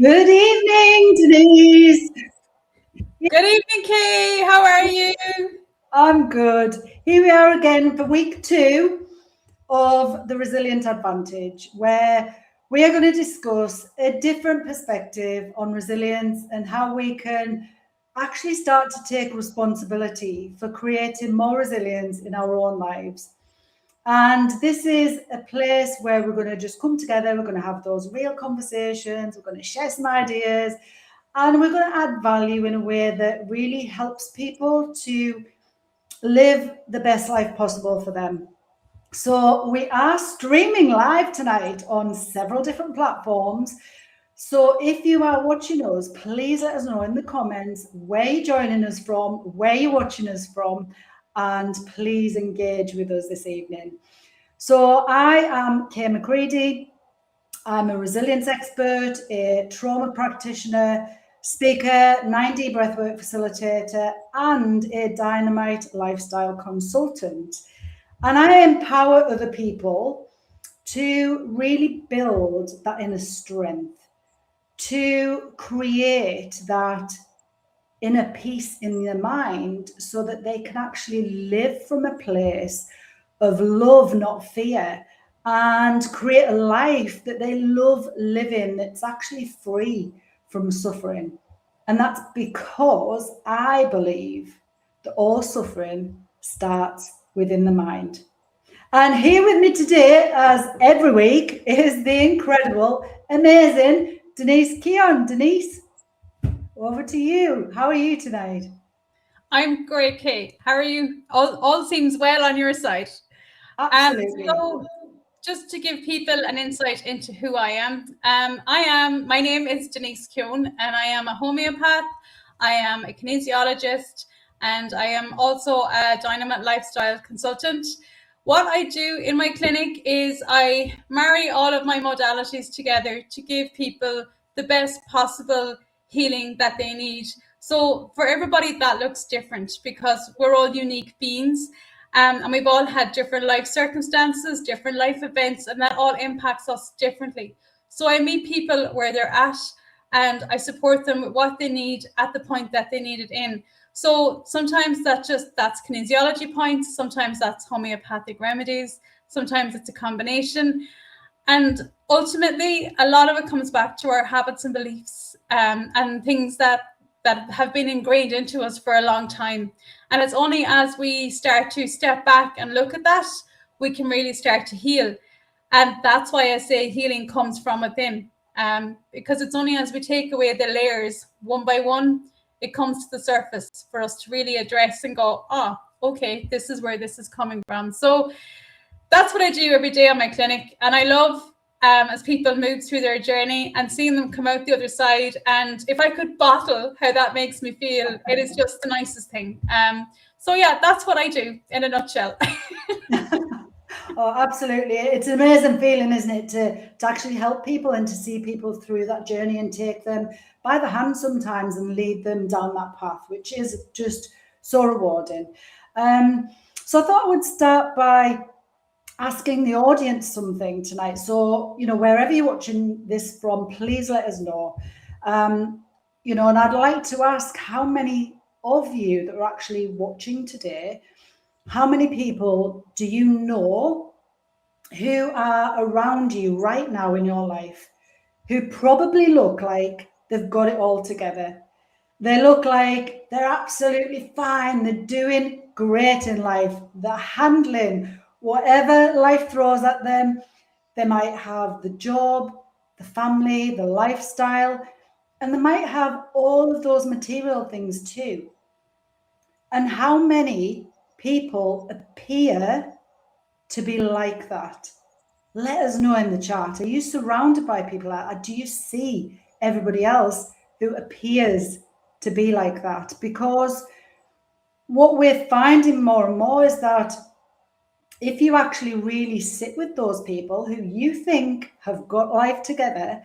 Good evening, Denise. Good evening, Kay. How are you? I'm good. Here we are again for week 2 of the Resilient Advantage, where we are going to discuss a different perspective on resilience and how we can actually start to take responsibility for creating more resilience in our own lives. And this is a place where we're going to just come together, we're going to have those real conversations, we're going to share some ideas, and we're going to add value in a way that really helps people to live the best life possible for them. So we are streaming live tonight on several different platforms. So if you are watching us, please let us know in the comments where you're joining us from, where you're watching us from, and please engage with us this evening. So I am Kay McCready. I'm a resilience expert, a trauma practitioner, speaker, 9D breathwork facilitator, and a dynamite lifestyle consultant. And I empower other people to really build that inner strength, to create that inner peace in their mind so that they can actually live from a place of love, not fear, and create a life that they love living that's actually free from suffering. And that's because I believe that all suffering starts within the mind. And here with me today, as every week, is the incredible, amazing Denise Keon. Denise, over to you. How are you tonight? I'm great, Kay. How are you? All seems well on your side. Absolutely. So, just to give people an insight into who I am, my name is Denise Kuhn, and I am a homeopath, I am a kinesiologist, and I am also a dynamic lifestyle consultant. What I do in my clinic is I marry all of my modalities together to give people the best possible healing that they need. So for everybody, that looks different because we're all unique beings. And we've all had different life circumstances, different life events, and that all impacts us differently. So I meet people where they're at and I support them with what they need at the point that they need it in. So sometimes that's kinesiology points, sometimes that's homeopathic remedies, sometimes it's a combination. And ultimately, a lot of it comes back to our habits and beliefs, and things that have been ingrained into us for a long time. And it's only as we start to step back and look at that, we can really start to heal. And that's why I say healing comes from within, because it's only as we take away the layers one by one, it comes to the surface for us to really address and go, oh, okay, this is where this is coming from. So that's what I do every day on my clinic. And I love as people move through their journey and seeing them come out the other side. And if I could bottle how that makes me feel, it is just the nicest thing. So yeah, that's what I do in a nutshell. Oh, absolutely. It's an amazing feeling, isn't it, to actually help people and to see people through that journey and take them by the hand sometimes and lead them down that path, which is just so rewarding. So I thought I would start by asking the audience something tonight. So, wherever you're watching this from, please let us know. And I'd like to ask how many of you that are actually watching today, how many people do you know who are around you right now in your life who probably look like they've got it all together? They look like they're absolutely fine. They're doing great in life. They're handling whatever life throws at them. They might have the job, the family, the lifestyle, and they might have all of those material things too. And how many people appear to be like that? Let us know in the chat. Are you surrounded by people? Do you see everybody else who appears to be like that? Because what we're finding more and more is that if you actually really sit with those people who you think have got life together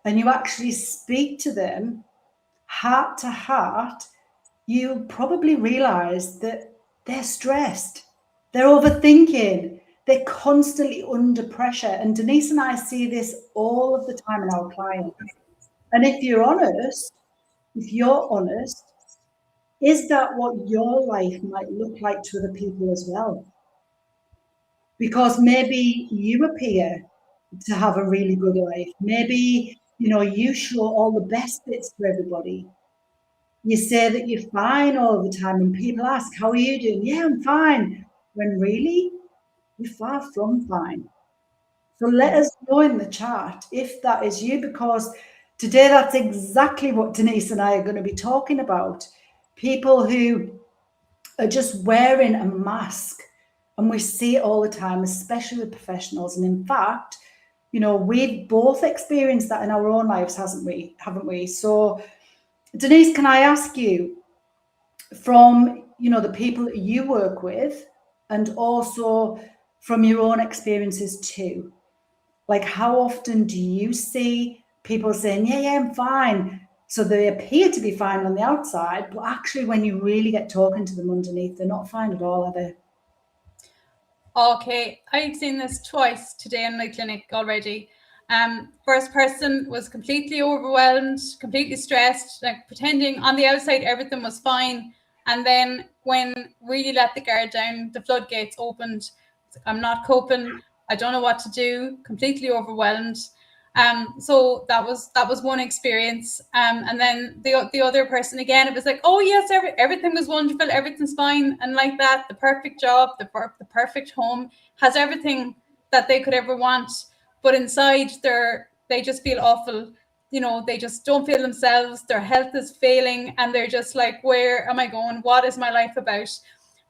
and you actually speak to them heart to heart, you probably realize that they're stressed, they're overthinking, they're constantly under pressure. And Denise and I see this all of the time in our clients. And if you're honest, is that what your life might look like to other people as well? Because maybe you appear to have a really good life. Maybe, you show all the best bits to everybody. You say that you're fine all the time, and people ask, how are you doing? Yeah, I'm fine. When really, you're far from fine. So let us know in the chat if that is you, because today that's exactly what Denise and I are going to be talking about. People who are just wearing a mask, and we see it all the time, especially with professionals. And in fact, we've both experienced that in our own lives, haven't we? So Denise, can I ask you, from the people that you work with, and also from your own experiences too, like how often do you see people saying, yeah, I'm fine, so they appear to be fine on the outside, but actually when you really get talking to them underneath, they're not fine at all, are they? Okay, I've seen this twice today in my clinic already. First person was completely overwhelmed, completely stressed, like pretending on the outside everything was fine. And then when really let the guard down, the floodgates opened. I'm not coping. I don't know what to do. Completely overwhelmed. So that was one experience. And then the other person again, it was like, oh yes, everything was wonderful, everything's fine, and like that, the perfect job, the perfect home, has everything that they could ever want, but inside they just feel awful. They just don't feel themselves. Their health is failing, and they're just like, where am I going? What is my life about?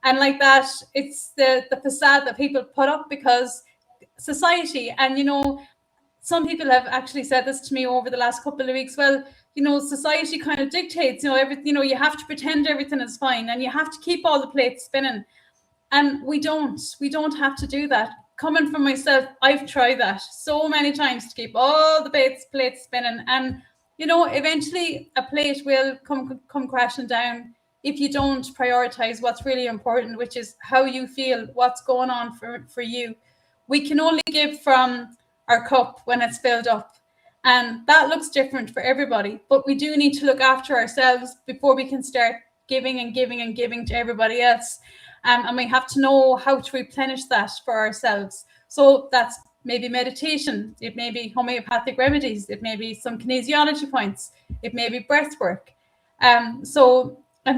And like that, it's the facade that people put up because society. And some people have actually said this to me over the last couple of weeks. Well, society kind of dictates, everything, you have to pretend everything is fine, and you have to keep all the plates spinning. And we don't have to do that. Coming from myself, I've tried that so many times to keep all the plates spinning. And, eventually a plate will come crashing down if you don't prioritize what's really important, which is how you feel, what's going on for you. We can only give from our cup when it's filled up. And that looks different for everybody. But we do need to look after ourselves before we can start giving and giving and giving to everybody else. And we have to know how to replenish that for ourselves. So that's maybe meditation. It may be homeopathic remedies. It may be some kinesiology points. It may be breath work. And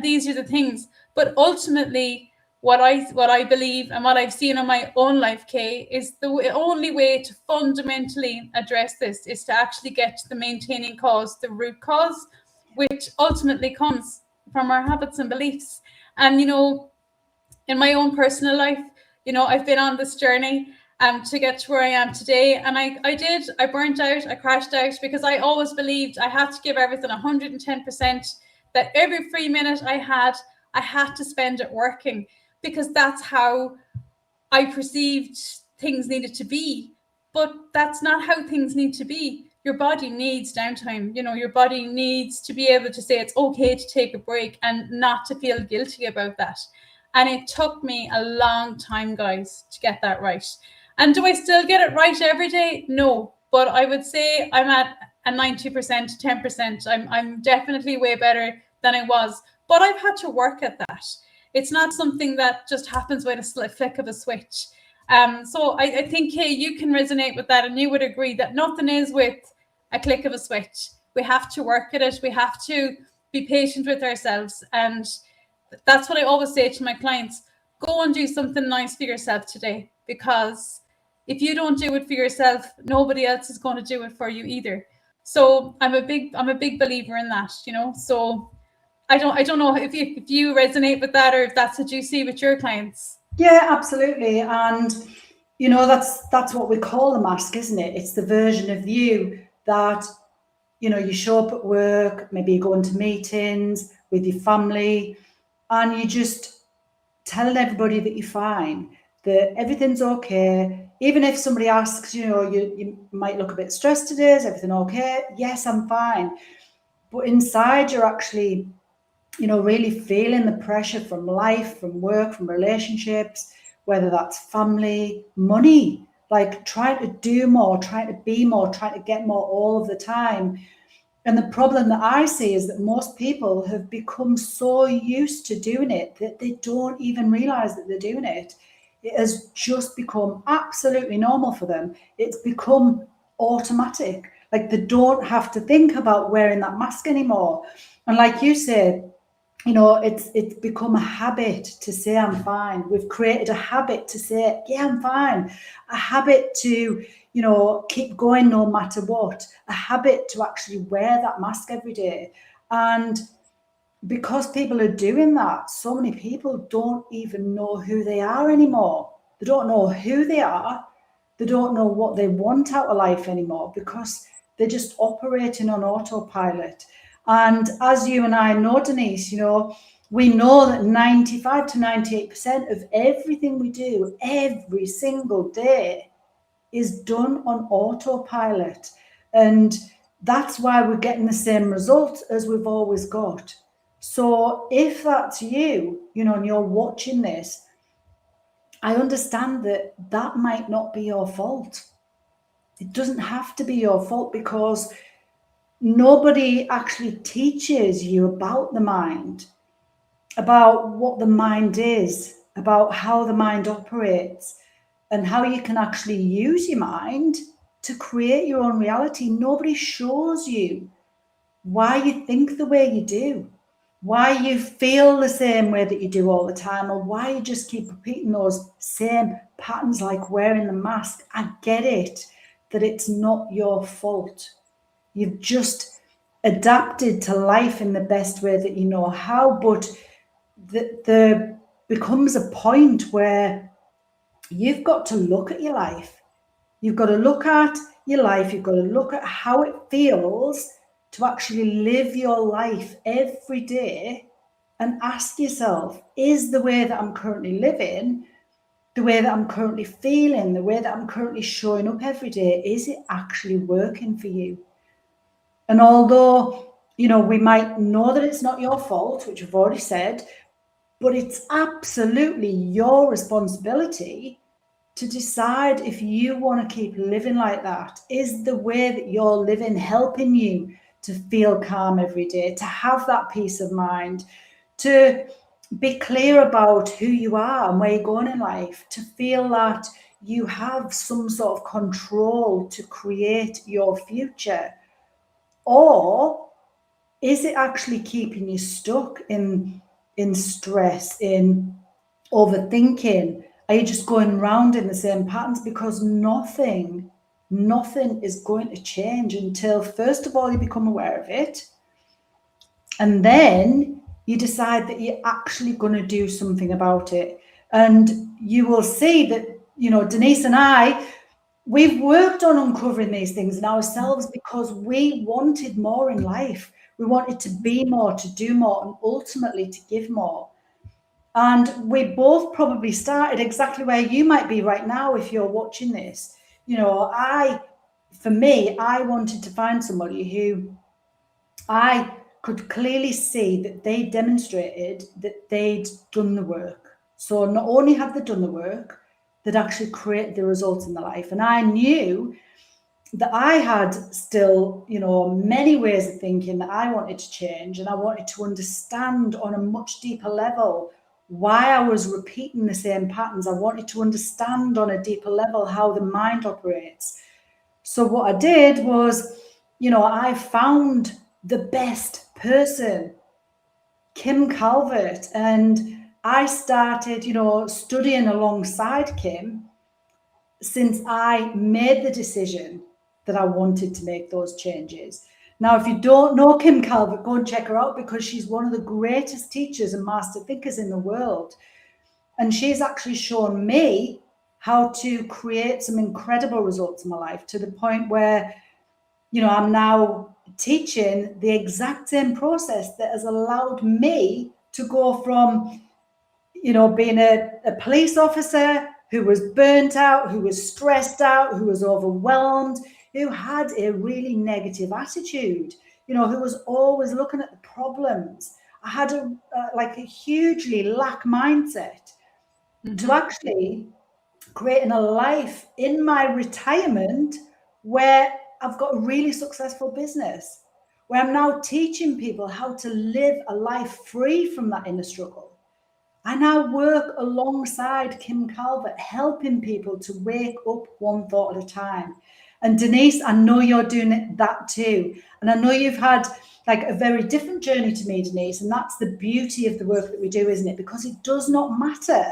these are the things. But ultimately, what I believe and what I've seen in my own life, Kay, is the only way to fundamentally address this is to actually get to the maintaining cause, the root cause, which ultimately comes from our habits and beliefs. And in my own personal life, I've been on this journey to get to where I am today. And I burnt out, I crashed out, because I always believed I had to give everything 110%, that every free minute I had to spend it working, because that's how I perceived things needed to be. But that's not how things need to be. Your body needs downtime. Your body needs to be able to say it's okay to take a break and not to feel guilty about that. And it took me a long time, guys, to get that right. And do I still get it right every day? No. But I would say I'm at a 90%, 10%. I'm definitely way better than I was. But I've had to work at that. It's not something that just happens with a flick of a switch. So I think, hey, you can resonate with that, and you would agree that nothing is with a click of a switch. We have to work at it. We have to be patient with ourselves. And that's what I always say to my clients. Go and do something nice for yourself today, because if you don't do it for yourself, nobody else is going to do it for you either. So I'm a big believer in that, So I don't know if you resonate with that, or if that's what you see with your clients. Yeah, absolutely. And that's what we call a mask, isn't it? It's the version of you that you show up at work, maybe you go into meetings with your family, and you just telling everybody that you're fine, that everything's okay. Even if somebody asks, you might look a bit stressed today, is everything okay? Yes, I'm fine. But inside you're actually really feeling the pressure from life, from work, from relationships, whether that's family, money, like trying to do more, trying to be more, trying to get more all of the time. And the problem that I see is that most people have become so used to doing it that they don't even realize that they're doing it. It has just become absolutely normal for them. It's become automatic. Like they don't have to think about wearing that mask anymore. And like you said, it's become a habit to say I'm fine. We've created a habit to say, yeah, I'm fine. A habit to, keep going no matter what. A habit to actually wear that mask every day. And because people are doing that, so many people don't even know who they are anymore. They don't know who they are. They don't know what they want out of life anymore because they're just operating on autopilot. And as you and I know, Denise, we know that 95 to 98% of everything we do every single day is done on autopilot. And that's why we're getting the same results as we've always got. So if that's you, and you're watching this, I understand that that might not be your fault. It doesn't have to be your fault because nobody actually teaches you about the mind, about what the mind is, about how the mind operates, and how you can actually use your mind to create your own reality. Nobody shows you why you think the way you do, why you feel the same way that you do all the time, or why you just keep repeating those same patterns like wearing the mask. I get it, that it's not your fault. You've just adapted to life in the best way that you know how, but there becomes a point where you've got to look at your life. You've got to look at your life. You've got to look at how it feels to actually live your life every day and ask yourself, is the way that I'm currently living, the way that I'm currently feeling, the way that I'm currently showing up every day, is it actually working for you? And although, we might know that it's not your fault, which I've already said, but it's absolutely your responsibility to decide if you want to keep living like that. Is the way that you're living helping you to feel calm every day, to have that peace of mind, to be clear about who you are and where you're going in life, to feel that you have some sort of control to create your future? Or is it actually keeping you stuck in stress, in overthinking? Are you just going round in the same patterns? Because nothing is going to change until, first of all, you become aware of it. And then you decide that you're actually going to do something about it. And you will see that, Denise and I, we've worked on uncovering these things in ourselves because we wanted more in life. We wanted to be more, to do more, and ultimately to give more. And we both probably started exactly where you might be right now if you're watching this. For me, I wanted to find somebody who I could clearly see that they demonstrated that they'd done the work. So not only have they done the work, they'd actually created the results in their life. And I knew that I had still, many ways of thinking that I wanted to change, and I wanted to understand on a much deeper level why I was repeating the same patterns. I wanted to understand on a deeper level how the mind operates. So what I did was, I found the best person, Kim Calvert, and I started, studying alongside Kim since I made the decision that I wanted to make those changes. Now, if you don't know Kim Calvert, go and check her out because she's one of the greatest teachers and master thinkers in the world. And she's actually shown me how to create some incredible results in my life, to the point where, I'm now teaching the exact same process that has allowed me to go from, being a police officer who was burnt out, who was stressed out, who was overwhelmed, who had a really negative attitude, who was always looking at the problems. I had a hugely lack mindset, to actually creating a life in my retirement where I've got a really successful business, where I'm now teaching people how to live a life free from that inner struggle. I now work alongside Kim Calvert, helping people to wake up one thought at a time. And Denise, I know you're doing that too. And I know you've had like a very different journey to me, Denise. And that's the beauty of the work that we do, isn't it? Because it does not matter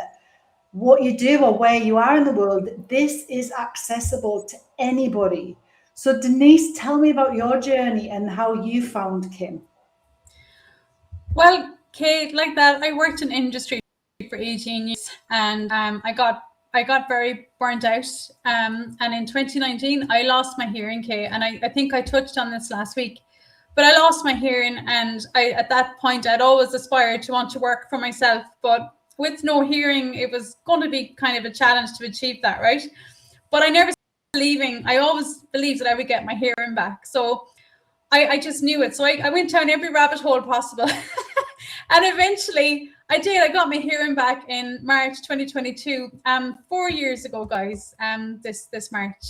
what you do or where you are in the world. This is accessible to anybody. So Denise, tell me about your journey and how you found Kim. Well, Kate, like that, I worked in industry for 18 years, and I got very burnt out. And in 2019, I lost my hearing, Kate, and I think I touched on this last week. But I lost my hearing, and at that point, I'd always aspired to want to work for myself. But with no hearing, it was going to be kind of a challenge to achieve that, right? But I never believing. I always believed that I would get my hearing back. So I just knew it. So I went down every rabbit hole possible. And eventually I did. I got my hearing back in March 2022, 4 years ago, guys, this March.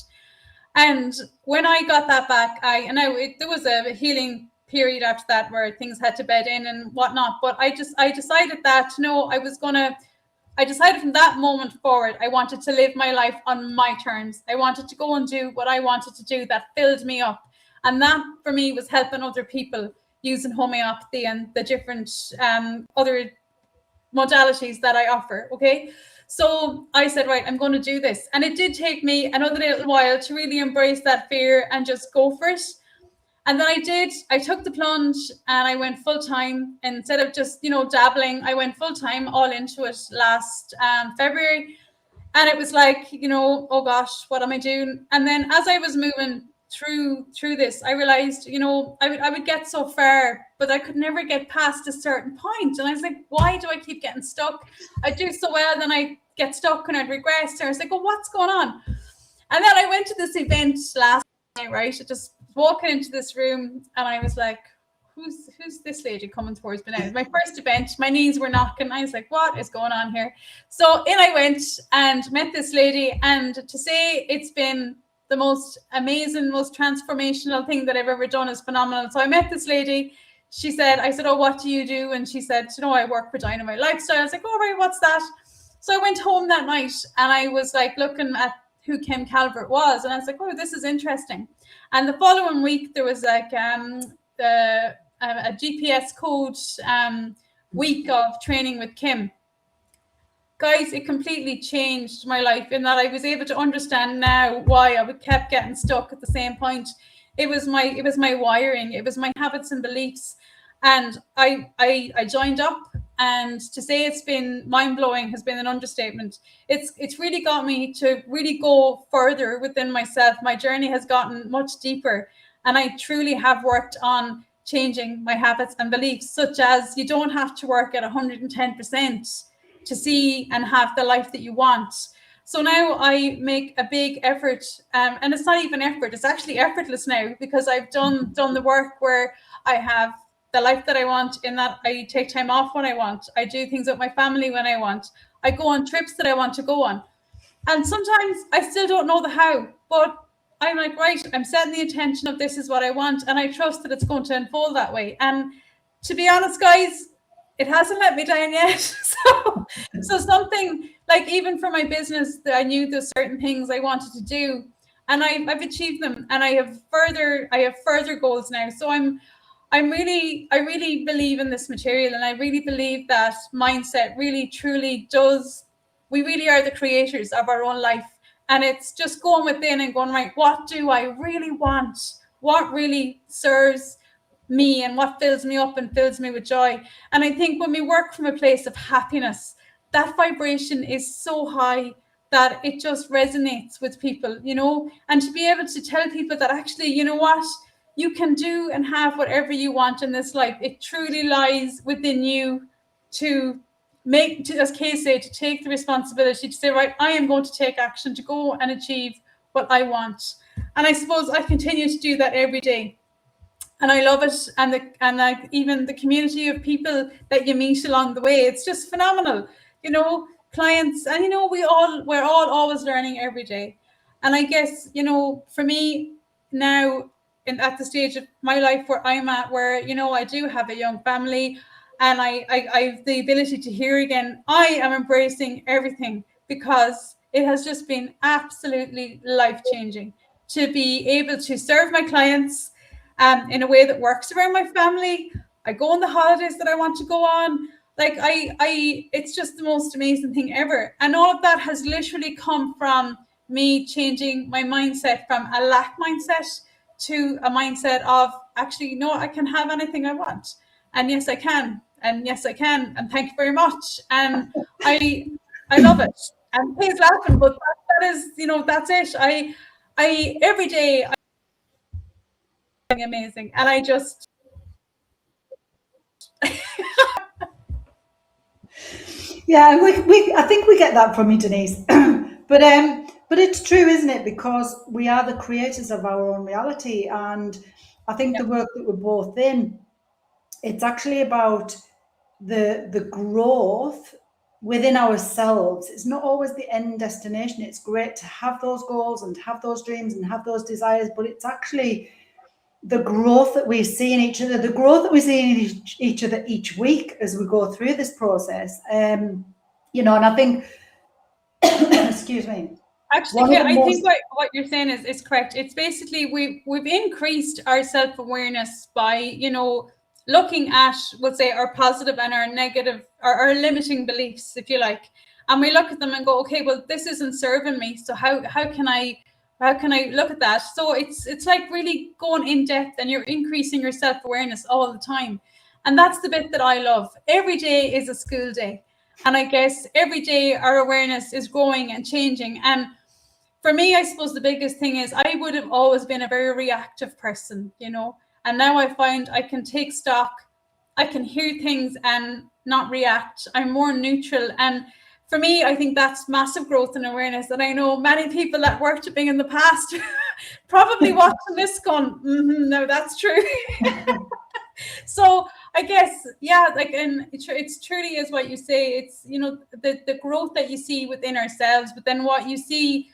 And when I got that back, there was a healing period after that where things had to bed in and whatnot. But I decided that, I decided from that moment forward, I wanted to live my life on my terms. I wanted to go and do what I wanted to do that filled me up. And that for me was helping other people using homeopathy and the different other modalities that I offer. Okay. So I said, right, I'm going to do this. And it did take me another little while to really embrace that fear and just go for it. And then I took the plunge and I went full time. Instead of just, dabbling, I went full time all into it last February. And it was like, oh gosh, what am I doing? And then as I was moving through this, I realized, I would get so far, but I could never get past a certain point. And I was like, why do I keep getting stuck? I do so well, then I get stuck and I'd regress. And I was like, oh, what's going on? And then I went to this event last night, right? I just walking into this room and I was like, who's this lady coming towards me now? It was my first event. My knees were knocking. I was like, what is going on here? So in I went and met this lady. And to say it's been the most amazing, most transformational thing that I've ever done is phenomenal. So I met this lady. I said, oh, what do you do? And she said, I work for Dynamite Lifestyle. I was like, oh, right, what's that? So I went home that night and I was like looking at who Kim Calvert was. And I was like, oh, this is interesting. And the following week, there was like a GPS code week of training with Kim. Guys, it completely changed my life in that I was able to understand now why I kept getting stuck at the same point. It was my wiring, it was my habits and beliefs. And I joined up, and to say it's been mind-blowing has been an understatement. It's really got me to really go further within myself. My journey has gotten much deeper, and I truly have worked on changing my habits and beliefs, such as you don't have to work at 110% to see and have the life that you want. So now I make a big effort, and it's not even effort, it's actually effortless now, because I've done the work where I have the life that I want, in that I take time off when I want. I do things with my family when I want. I go on trips that I want to go on. And sometimes I still don't know the how, but I'm like, right, I'm setting the intention of this is what I want, and I trust that it's going to unfold that way. And to be honest, guys, it hasn't let me down yet. So something like, even for my business, that I knew there's certain things I wanted to do, and I've achieved them, and I have further goals now. So I really believe in this material, and I really believe that mindset really truly does. We really are the creators of our own life. And it's just going within and going, right, what do I really want? What really serves me and what fills me up and fills me with joy? And I think when we work from a place of happiness, that vibration is so high that it just resonates with people, and to be able to tell people that actually, you know what, you can do and have whatever you want in this life. It truly lies within you to as Kay said, to take the responsibility, to say, right, I am going to take action to go and achieve what I want. And I suppose I continue to do that every day. And I love it. And even the community of people that you meet along the way, it's just phenomenal. Clients, and we're all always learning every day. And I guess, for me now, at the stage of my life where I'm at, where, you know, I do have a young family, and I have the ability to hear again. I am embracing everything, because it has just been absolutely life-changing to be able to serve my clients in a way that works around my family. I go on the holidays that I want to go on. Like it's just the most amazing thing ever. And all of that has literally come from me changing my mindset from a lack mindset to a mindset of, actually, no, I can have anything I want. And yes, I can. And yes, I can. And thank you very much. And I love it. And please laughing, but that is, you know, that's it. I every day I'm amazing. And I just Yeah, I think we get that from you, Denise. But it's true, isn't it? Because we are the creators of our own reality, and I think yeah. the work that we're both in, it's actually about the growth within ourselves. It's not always the end destination. It's great to have those goals and have those dreams and have those desires, but it's actually the growth that we see in each other, the growth that we see in each other each week as we go through this process. You know, and I think, excuse me, Actually, one of yeah, the I think most, what you're saying is correct. It's basically we've increased our self-awareness by, you know, looking at, we'll say, our positive and our negative, or our limiting beliefs, if you like. And we look at them and go, okay, well, this isn't serving me. So how can I look at that? So it's like really going in depth, and you're increasing your self-awareness all the time. And that's the bit that I love. Every day is a school day. And I guess every day our awareness is growing and changing. And for me, I suppose the biggest thing is I would have always been a very reactive person, you know, and now I find I can take stock, I can hear things and not react. I'm more neutral. And for me, I think that's massive growth and awareness. And I know many people that worked at Bing in the past probably watching this going, no, that's true. So I guess, yeah, like, and it's truly is what you say. It's, you know, the growth that you see within ourselves, but then what you see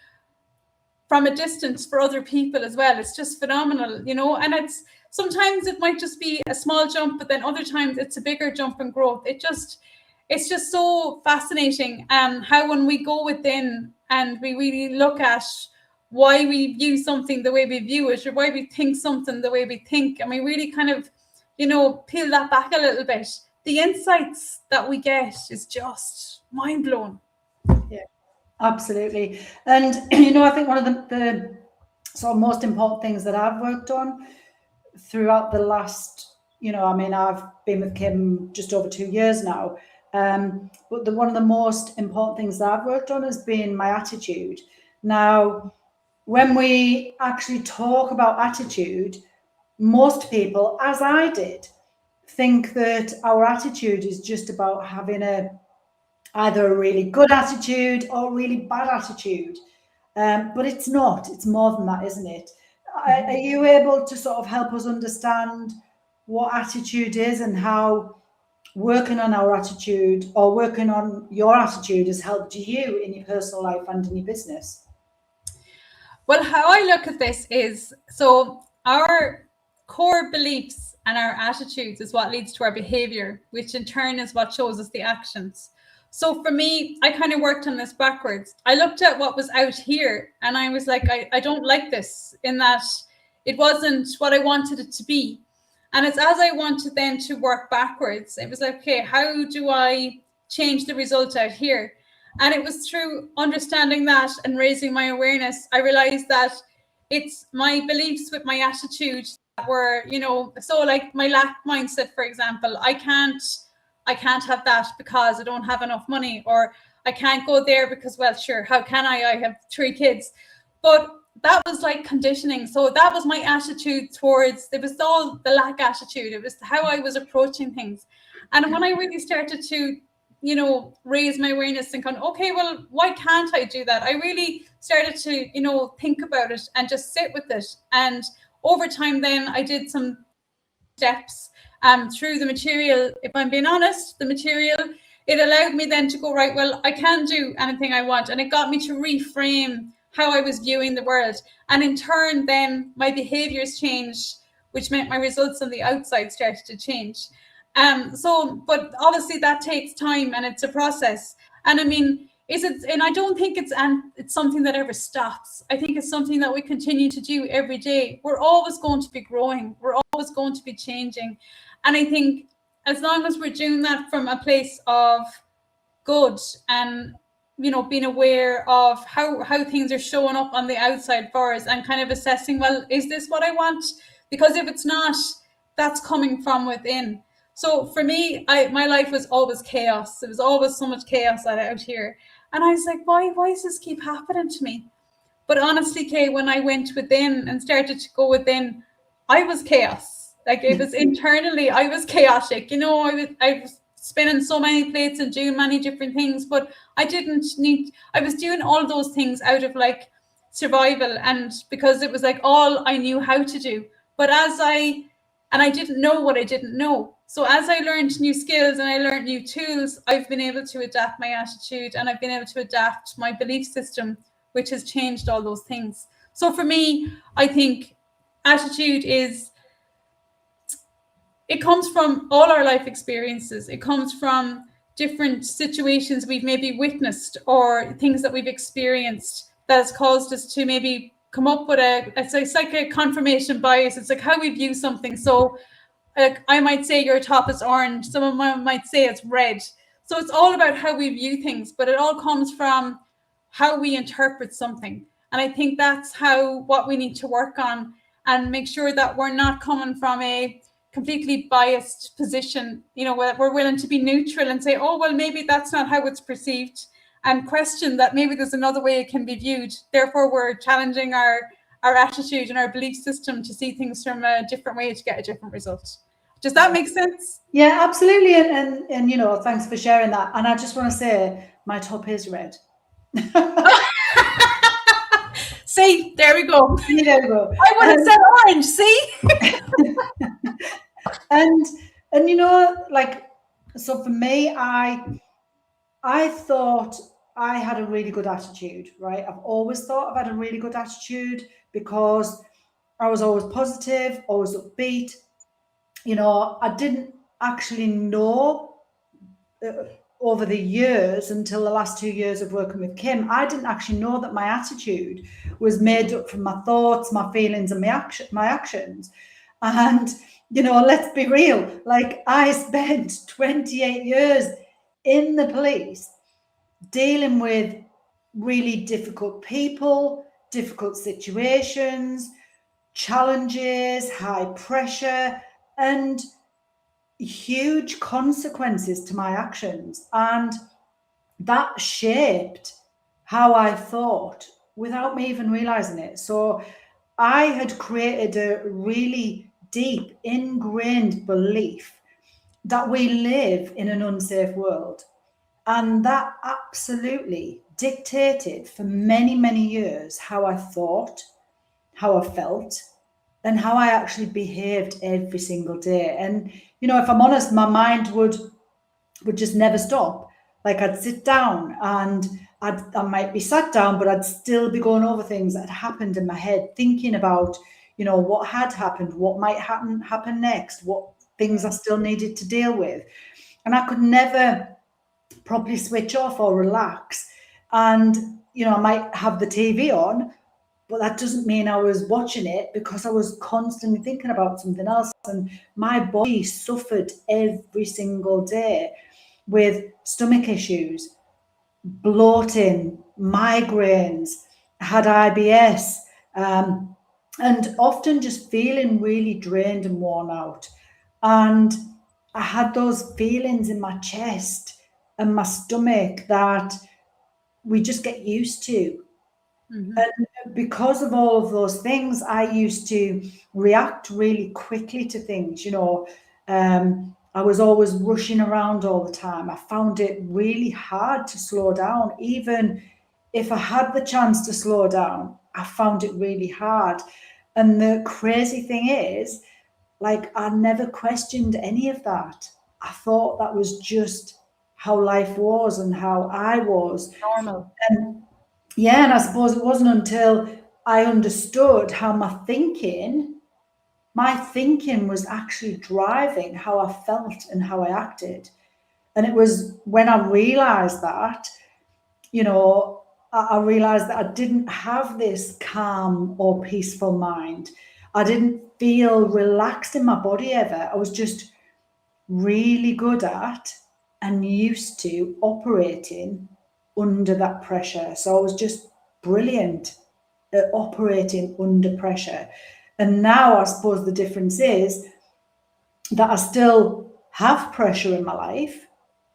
from a distance for other people as well. It's just phenomenal, you know. And it's, sometimes it might just be a small jump, but then other times it's a bigger jump in growth. It's just so fascinating. How when we go within and we really look at why we view something the way we view it, or why we think something the way we think, and we really kind of, you know, peel that back a little bit, the insights that we get is just mind blowing. yeah, absolutely. And, you know, I think one of the sort of most important things that I've worked on throughout the last, you know, I mean, I've been with Kim just over 2 years now. But one of the most important things that I've worked on has been my attitude. Now, when we actually talk about attitude, most people, as I did, think that our attitude is just about having either a really good attitude or a really bad attitude. But it's not. It's more than that, isn't it? Are you able to sort of help us understand what attitude is, and how working on our attitude, or working on your attitude, has helped you in your personal life and in your business? Well, how I look at this is, so our core beliefs and our attitudes is what leads to our behavior, which in turn is what shows us the actions. So for me, I kind of worked on this backwards. I looked at what was out here and I was like, I don't like this, in that it wasn't what I wanted it to be. And it's as I wanted then to work backwards, it was like, okay, how do I change the result out here? And it was through understanding that and raising my awareness, I realized that it's my beliefs with my attitude that were, you know, so like my lack mindset, for example, I can't have that because I don't have enough money, or I can't go there because, well, sure, how can I? I have 3 kids. But that was like conditioning. So that was my attitude towards, it was all the lack attitude. It was how I was approaching things. And when I really started to, you know, raise my awareness and kind of, okay, well, why can't I do that? I really started to, you know, think about it and just sit with it. And over time, then I did some steps through the material. If I'm being honest, the material, it allowed me then to go, right, well, I can do anything I want. And it got me to reframe how I was viewing the world. And in turn, then my behaviors changed, which meant my results on the outside started to change. But obviously that takes time and it's a process. And I mean, and I don't think it's something that ever stops. I think it's something that we continue to do every day. We're always going to be growing. We're always going to be changing. And I think as long as we're doing that from a place of good and being aware of how things are showing up on the outside for us and kind of assessing, well, is this what I want? Because if it's not, that's coming from within. So for me, my life was always chaos. There was always so much chaos out here. And I was like, why does this keep happening to me? But honestly, Kay, when I went within and started to go within, I was chaos. Like it was internally, I was chaotic. I was spinning so many plates and doing many different things, but I was doing all those things out of like survival and because it was like all I knew how to do. But I didn't know what I didn't know. So as I learned new skills and I learned new tools, I've been able to adapt my attitude and I've been able to adapt my belief system, which has changed all those things. So for me, I think attitude it comes from all our life experiences. It comes from different situations we've maybe witnessed or things that we've experienced that has caused us to maybe come up with it's like a confirmation bias. It's like how we view something. So like I might say your top is orange, someone might say it's red. So it's all about how we view things, but it all comes from how we interpret something. And I think that's what we need to work on and make sure that we're not coming from a completely biased position, we're willing to be neutral and say, oh, well, maybe that's not how it's perceived, and question that maybe there's another way it can be viewed. Therefore, we're challenging our attitude and our belief system to see things from a different way to get a different result. Does that make sense? Yeah, absolutely. And thanks for sharing that. And I just want to say my top is red. See, there we go. There we go. I would have said orange, see? and so for me, I thought I had a really good attitude, right? I've always thought I've had a really good attitude because I was always positive, always upbeat. I didn't actually know over the years until the last 2 years of working with Kim, I didn't actually know that my attitude was made up from my thoughts, my feelings, and my actions. And, let's be real, like I spent 28 years in the police dealing with really difficult people, difficult situations, challenges, high pressure, and huge consequences to my actions. And that shaped how I thought without me even realizing it. So I had created a really deep, ingrained belief that we live in an unsafe world. And that absolutely dictated for many, many years how I thought, how I felt, and how I actually behaved every single day. And, if I'm honest, my mind would just never stop. Like I'd sit down and I might be sat down, but I'd still be going over things that had happened in my head, thinking about, what had happened, what might happen next, what things I still needed to deal with. And I could never properly switch off or relax. And, I might have the TV on, but that doesn't mean I was watching it because I was constantly thinking about something else. And my body suffered every single day with stomach issues, bloating, migraines, had IBS, and often just feeling really drained and worn out. And I had those feelings in my chest and my stomach that we just get used to. Mm-hmm. And because of all of those things, I used to react really quickly to things. I was always rushing around all the time. I found it really hard to slow down. Even if I had the chance to slow down, I found it really hard. And the crazy thing is, like, I never questioned any of that. I thought that was just how life was and how I was. Normal. yeah, and I suppose it wasn't until I understood how my thinking was actually driving how I felt and how I acted. And it was when I realized that, you know, I realized that I didn't have this calm or peaceful mind. I didn't feel relaxed in my body ever. I was just really good at and used to operating under that pressure. So I was just brilliant at operating under pressure. And now I suppose the difference is that I still have pressure in my life,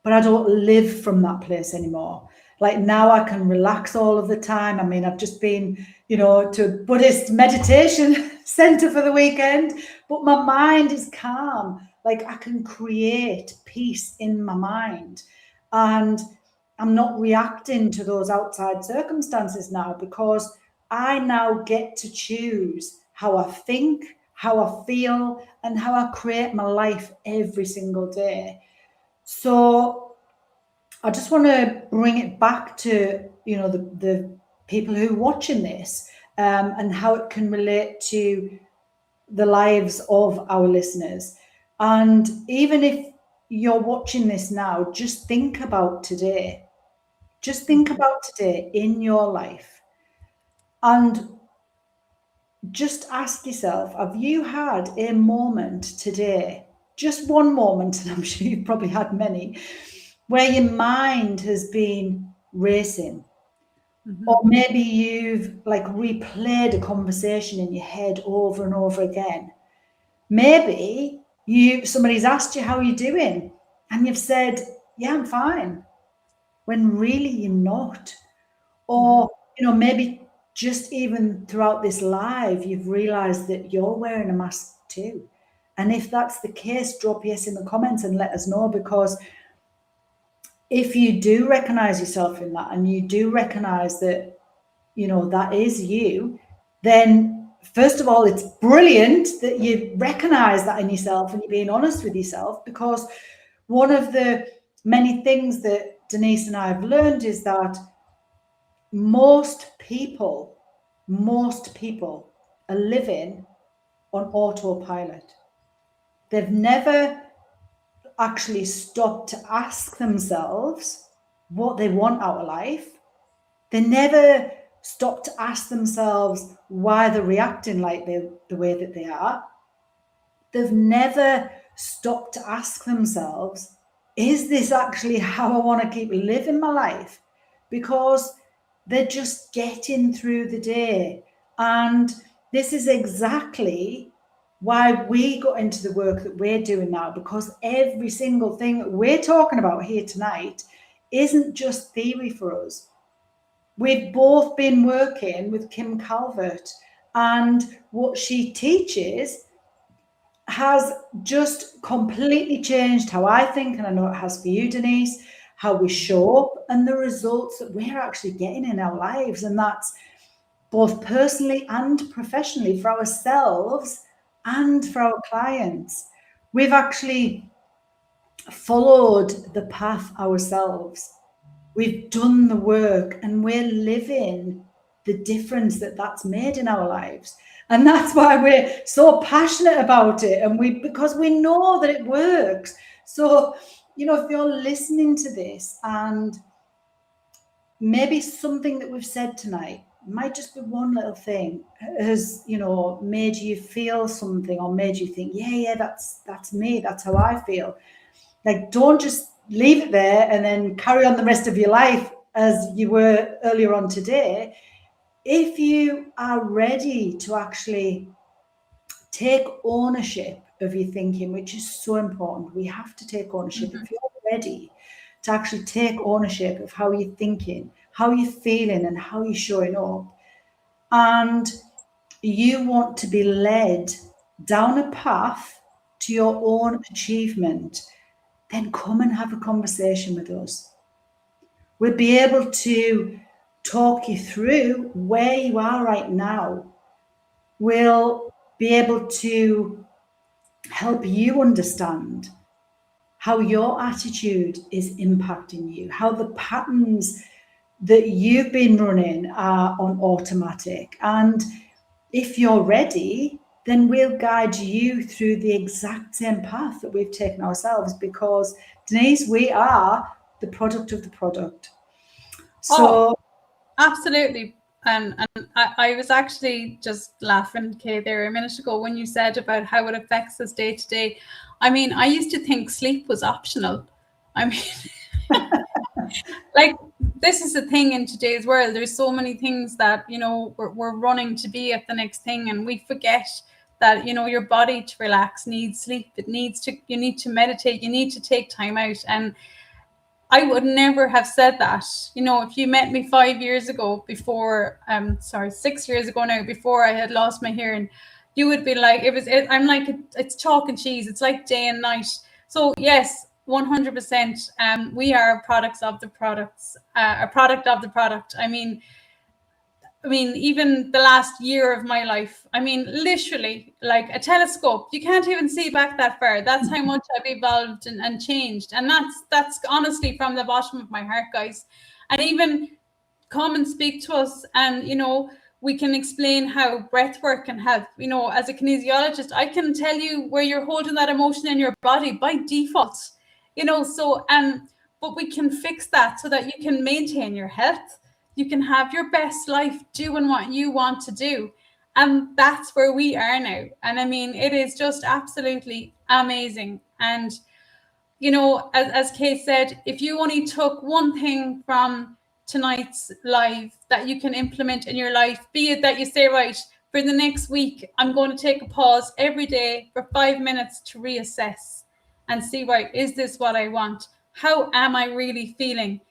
but I don't live from that place anymore. Like now I can relax all of the time. I mean, I've just been, to a Buddhist meditation center for the weekend, but my mind is calm. Like I can create peace in my mind. And I'm not reacting to those outside circumstances now because I now get to choose how I think, how I feel, and how I create my life every single day. So I just want to bring it back to, the people who are watching this, and how it can relate to the lives of our listeners. And even if you're watching this now, just think about today. Just think about today in your life. And just ask yourself, have you had a moment today, just one moment, and I'm sure you've probably had many, where your mind has been racing? Or maybe you've like replayed a conversation in your head over and over again. Maybe somebody's asked you how you're doing, and you've said, yeah, I'm fine, when really you're not. Or, maybe just even throughout this live, you've realized that you're wearing a mask too. And if that's the case, drop yes in the comments and let us know, because if you do recognize yourself in that and you do recognize that, that is you, then first of all, it's brilliant that you recognize that in yourself and you're being honest with yourself, because one of the many things that Denise and I have learned is that most people are living on autopilot. They've never actually stopped to ask themselves what they want out of life. They never stop to ask themselves why they're reacting like the way that they are. They've never stopped to ask themselves, is this actually how I want to keep living my life? Because they're just getting through the day. And this is exactly why we got into the work that we're doing now, because every single thing that we're talking about here tonight isn't just theory for us. We've both been working with Kim Calvert, and what she teaches has just completely changed how I think, and I know it has for you, Denise, how we show up and the results that we're actually getting in our lives. And that's both personally and professionally, for ourselves and for our clients. We've actually followed the path ourselves. We've done the work and we're living the difference that that's made in our lives. And that's why we're so passionate about it. And because we know that it works. So, if you're listening to this and maybe something that we've said tonight might just be one little thing has, made you feel something, or made you think, yeah, that's me. That's how I feel. Like, don't just leave it there and then carry on the rest of your life as you were earlier on today. If you are ready to actually take ownership of your thinking, which is so important, we have to take ownership. If you're ready to actually take ownership of how you're thinking, how you're feeling, and how you're showing up, and you want to be led down a path to your own achievement, then come and have a conversation with us. We'll be able to talk you through where you are right now. We'll be able to help you understand how your attitude is impacting you, how the patterns that you've been running are on automatic. And if you're ready, then we'll guide you through the exact same path that we've taken ourselves, because Denise, we are the product of the product. Oh, So absolutely. And I was actually just laughing, Kay, there a minute ago when you said about how it affects us day to day. I mean, I used to think sleep was optional. I mean, like, this is the thing in today's world. There's so many things that, we're running to be at the next thing, and we forget that, your body to relax needs sleep. You need to meditate, you need to take time out. And I would never have said that. If you met me 5 years ago, before, 6 years ago now, before I had lost my hearing, you would be like, I'm like, it's chalk and cheese. It's like day and night. So yes, 100%. We are products of the products, a product of the product. I mean, even the last year of my life, literally like a telescope, you can't even see back that far. That's how much I've evolved and changed. And that's honestly from the bottom of my heart, guys. And even come and speak to us, and we can explain how breath work can help. As a kinesiologist, I can tell you where you're holding that emotion in your body by default. But we can fix that so that you can maintain your health, you can have your best life doing what you want to do. And that's where we are now. And it is just absolutely amazing. And as Kate said, if you only took one thing from tonight's live that you can implement in your life, be it that you say, right, for the next week, I'm going to take a pause every day for 5 minutes to reassess and see, right, is this what I want? How am I really feeling?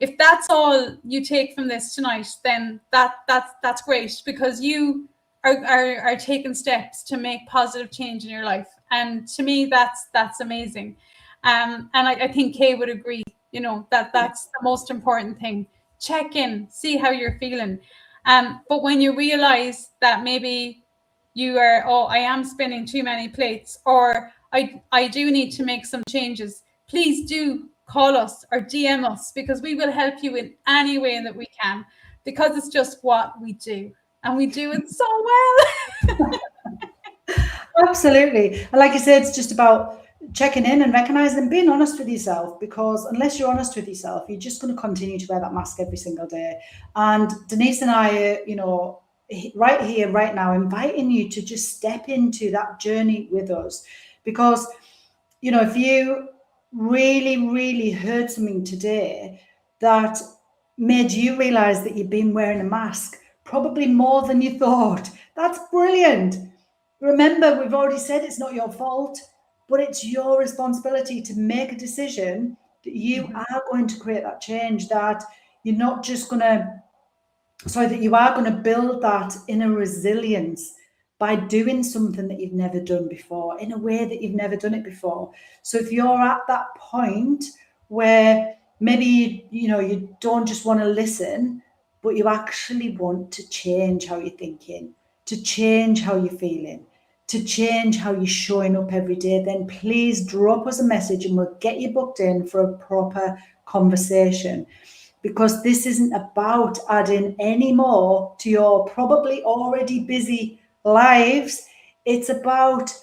If that's all you take from this tonight, then that's great, because you are taking steps to make positive change in your life. And to me, that's amazing. And I think Kay would agree, that's the most important thing. Check in, see how you're feeling. But when you realize that maybe you are, oh, I am spinning too many plates, or I do need to make some changes, please do call us or DM us, because we will help you in any way that we can, because it's just what we do, and we do it so well. absolutely. And like you said, it's just about checking in and recognizing and being honest with yourself, because unless you're honest with yourself, you're just going to continue to wear that mask every single day. And Denise and I, right here, right now, inviting you to just step into that journey with us, because, if you really, really heard something today that made you realize that you've been wearing a mask probably more than you thought, that's brilliant. Remember, we've already said it's not your fault, but it's your responsibility to make a decision that you are going to create that change, that you're not just going to, that you are going to build that inner resilience by doing something that you've never done before, in a way that you've never done it before. So if you're at that point where maybe you don't just want to listen, but you actually want to change how you're thinking, to change how you're feeling, to change how you're showing up every day, then please drop us a message and we'll get you booked in for a proper conversation. Because this isn't about adding any more to your probably already busy lives. It's about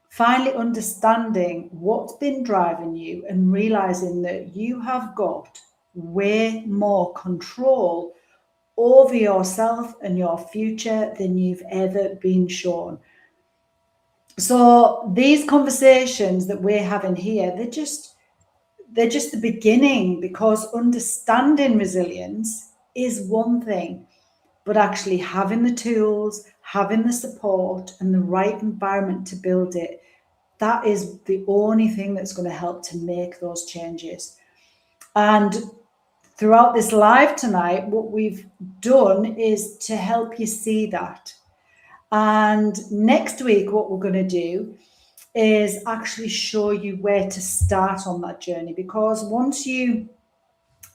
finally understanding what's been driving you and realizing that you have got way more control over yourself and your future than you've ever been shown. So these conversations that we're having here, they're just the beginning, because understanding resilience is one thing, but actually having the tools, having the support and the right environment to build it, that is the only thing that's going to help to make those changes. And throughout this live tonight, what we've done is to help you see that. And next week, what we're going to do is actually show you where to start on that journey, because once you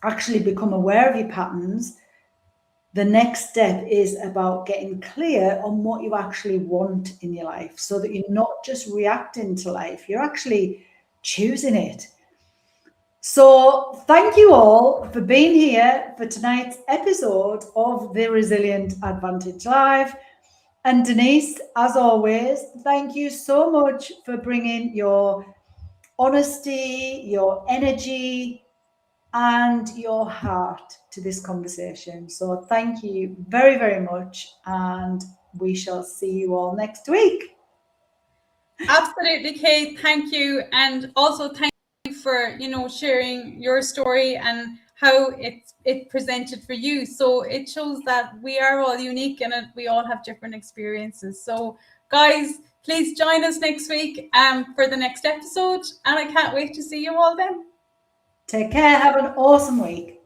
actually become aware of your patterns, the next step is about getting clear on what you actually want in your life, so that you're not just reacting to life, you're actually choosing it. So thank you all for being here for tonight's episode of the Resilient Advantage Live. And Denise, as always, thank you so much for bringing your honesty, your energy, and your heart to this conversation. So thank you very, very much. And we shall see you all next week. Absolutely, Kate. Thank you. And also thank you for, sharing your story and how it presented for you. So it shows that we are all unique and we all have different experiences. So guys, please join us next week for the next episode. And I can't wait to see you all then. Take care. Have an awesome week.